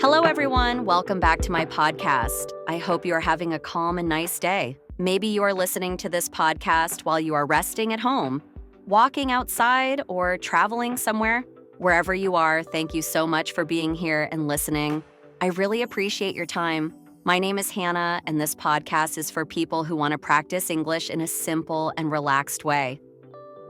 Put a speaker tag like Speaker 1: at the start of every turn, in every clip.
Speaker 1: Hello, everyone. Welcome back to my podcast. I hope you are having a calm and nice day. Maybe you are listening to this podcast while you are resting at home, walking outside, or traveling somewhere. Wherever you are, thank you so much for being here and listening. I really appreciate your time. My name is Hannah, and this podcast is for people who want to practice English in a simple and relaxed way.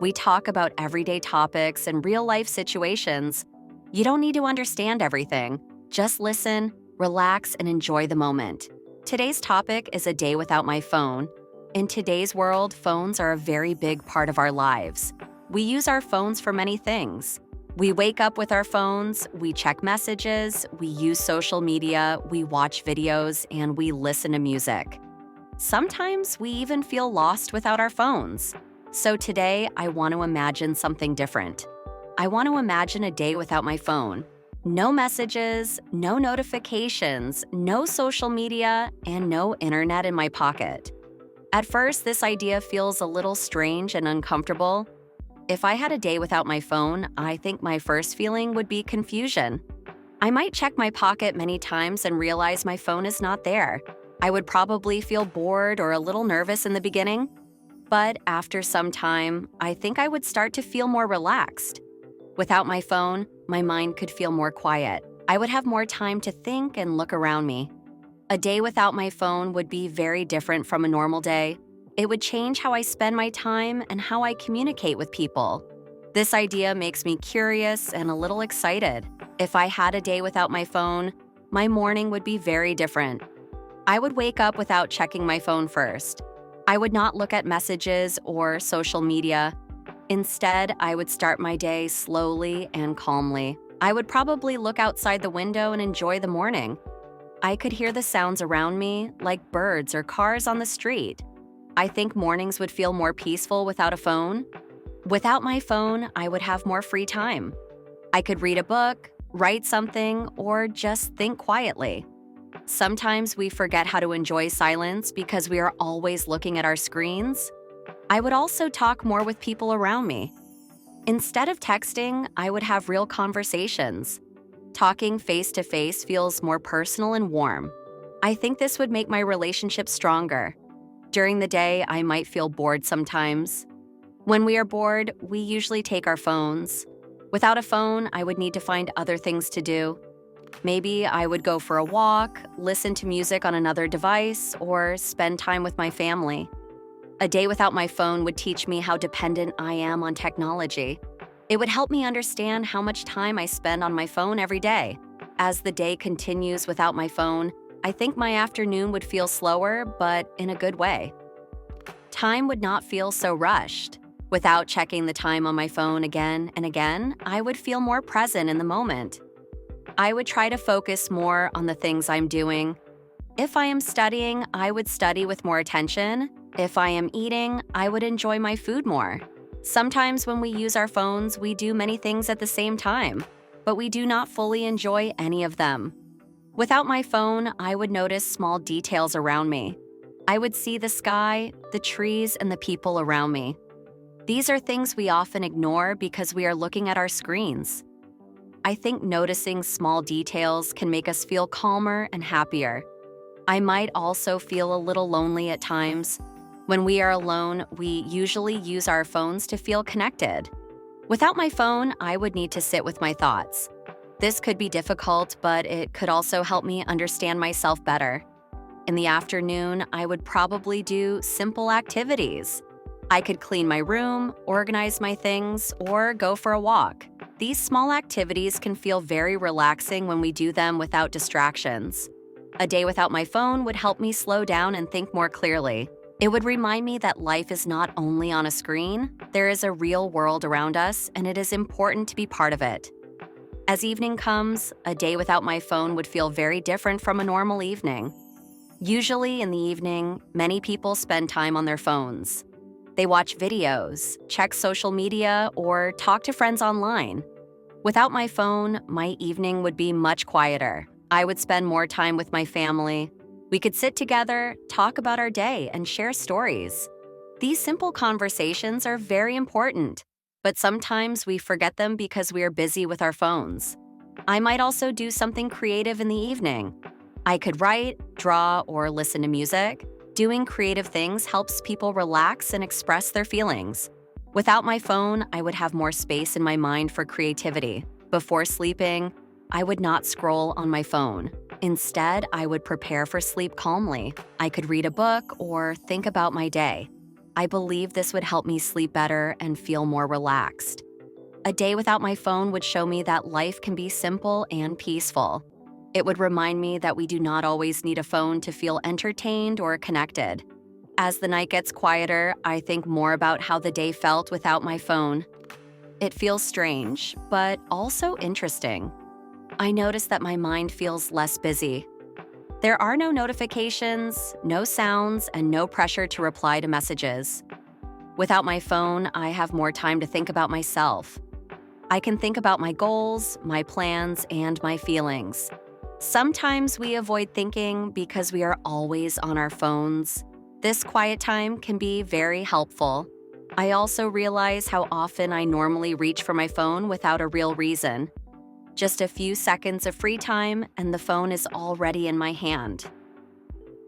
Speaker 1: We talk about everyday topics and real-life situations. You don't need to understand everything. Just listen, relax, and enjoy the moment. Today's topic is a day without my phone. In today's world, phones are a very big part of our lives. We use our phones for many things. We wake up with our phones, we check messages, we use social media, we watch videos, and we listen to music. Sometimes we even feel lost without our phones. So today, I want to imagine something different. I want to imagine a day without my phone. No messages, no notifications, no social media, and no internet in my pocket. At first, this idea feels a little strange and uncomfortable. If I had a day without my phone, I think my first feeling would be confusion. I might check my pocket many times and realize my phone is not there. I would probably feel bored or a little nervous in the beginning. But after some time, I think I would start to feel more relaxed. Without my phone, my mind could feel more quiet. I would have more time to think and look around me. A day without my phone would be very different from a normal day. It would change how I spend my time and how I communicate with people. This idea makes me curious and a little excited. If I had a day without my phone, my morning would be very different. I would wake up without checking my phone first. I would not look at messages or social media. Instead, I would start my day slowly and calmly. I would probably look outside the window and enjoy the morning. I could hear the sounds around me, like birds or cars on the street. I think mornings would feel more peaceful without a phone. Without my phone, I would have more free time. I could read a book, write something, or just think quietly. Sometimes we forget how to enjoy silence because we are always looking at our screens. I would also talk more with people around me. Instead of texting, I would have real conversations. Talking face-to-face feels more personal and warm. I think this would make my relationship stronger. During the day, I might feel bored sometimes. When we are bored, we usually take our phones. Without a phone, I would need to find other things to do. Maybe I would go for a walk, listen to music on another device, or spend time with my family. A day without my phone would teach me how dependent I am on technology. It would help me understand how much time I spend on my phone every day. As the day continues without my phone, I think my afternoon would feel slower, but in a good way. Time would not feel so rushed. Without checking the time on my phone again and again, I would feel more present in the moment. I would try to focus more on the things I'm doing. If I am studying, I would study with more attention. If I am eating, I would enjoy my food more. Sometimes when we use our phones, we do many things at the same time, but we do not fully enjoy any of them. Without my phone, I would notice small details around me. I would see the sky, the trees, and the people around me. These are things we often ignore because we are looking at our screens. I think noticing small details can make us feel calmer and happier. I might also feel a little lonely at times. When we are alone, we usually use our phones to feel connected. Without my phone, I would need to sit with my thoughts. This could be difficult, but it could also help me understand myself better. In the afternoon, I would probably do simple activities. I could clean my room, organize my things, or go for a walk. These small activities can feel very relaxing when we do them without distractions. A day without my phone would help me slow down and think more clearly. It would remind me that life is not only on a screen, there is a real world around us, and it is important to be part of it. As evening comes, a day without my phone would feel very different from a normal evening. Usually in the evening, many people spend time on their phones. They watch videos, check social media, or talk to friends online. Without my phone, my evening would be much quieter. I would spend more time with my family. We could sit together, talk about our day, and share stories. These simple conversations are very important, but sometimes we forget them because we are busy with our phones. I might also do something creative in the evening. I could write, draw, or listen to music. Doing creative things helps people relax and express their feelings. Without my phone, I would have more space in my mind for creativity. Before sleeping, I would not scroll on my phone. Instead, I would prepare for sleep calmly. I could read a book or think about my day. I believe this would help me sleep better and feel more relaxed. A day without my phone would show me that life can be simple and peaceful. It would remind me that we do not always need a phone to feel entertained or connected. As the night gets quieter, I think more about how the day felt without my phone. It feels strange, but also interesting. I notice that my mind feels less busy. There are no notifications, no sounds, and no pressure to reply to messages. Without my phone, I have more time to think about myself. I can think about my goals, my plans, and my feelings. Sometimes we avoid thinking because we are always on our phones. This quiet time can be very helpful. I also realize how often I normally reach for my phone without a real reason. Just a few seconds of free time, and the phone is already in my hand.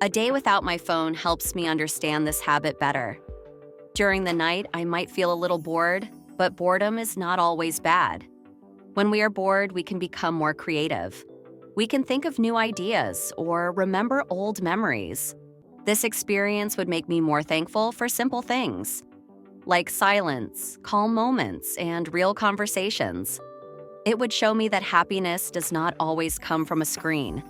Speaker 1: A day without my phone helps me understand this habit better. During the night, I might feel a little bored, but boredom is not always bad. When we are bored, we can become more creative. We can think of new ideas or remember old memories. This experience would make me more thankful for simple things, like silence, calm moments, and real conversations. It would show me that happiness does not always come from a screen.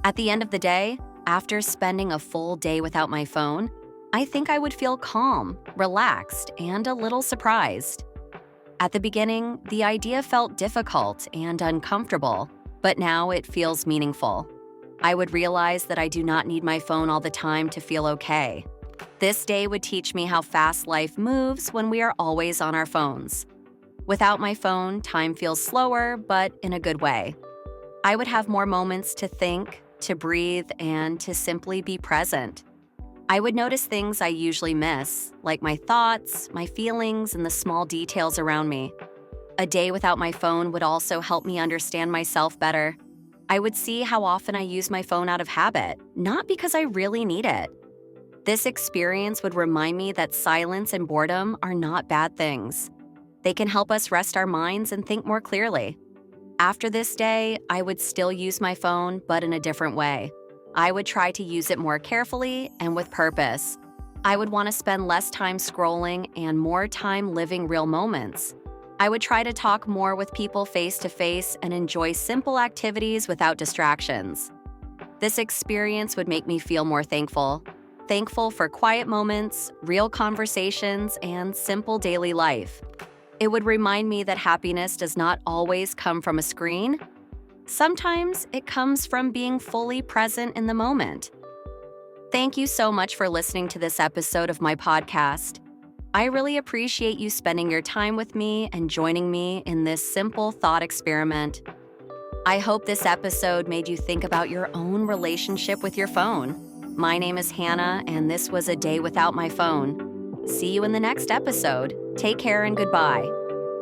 Speaker 1: At the end of the day, after spending a full day without my phone, I think I would feel calm, relaxed, and a little surprised. At the beginning, the idea felt difficult and uncomfortable, but now it feels meaningful. I would realize that I do not need my phone all the time to feel okay. This day would teach me how fast life moves when we are always on our phones. Without my phone, time feels slower, but in a good way. I would have more moments to think, to breathe, and to simply be present. I would notice things I usually miss, like my thoughts, my feelings, and the small details around me. A day without my phone would also help me understand myself better. I would see how often I use my phone out of habit, not because I really need it. This experience would remind me that silence and boredom are not bad things. They can help us rest our minds and think more clearly. After this day, I would still use my phone, but in a different way. I would try to use it more carefully and with purpose. I would want to spend less time scrolling and more time living real moments. I would try to talk more with people face to face and enjoy simple activities without distractions. This experience would make me feel more thankful. Thankful for quiet moments, real conversations, and simple daily life. It would remind me that happiness does not always come from a screen. Sometimes it comes from being fully present in the moment. Thank you so much for listening to this episode of my podcast. I really appreciate you spending your time with me and joining me in this simple thought experiment. I hope this episode made you think about your own relationship with your phone. My name is Hannah, and this was A Day Without My Phone. See you in the next episode. Take care and goodbye.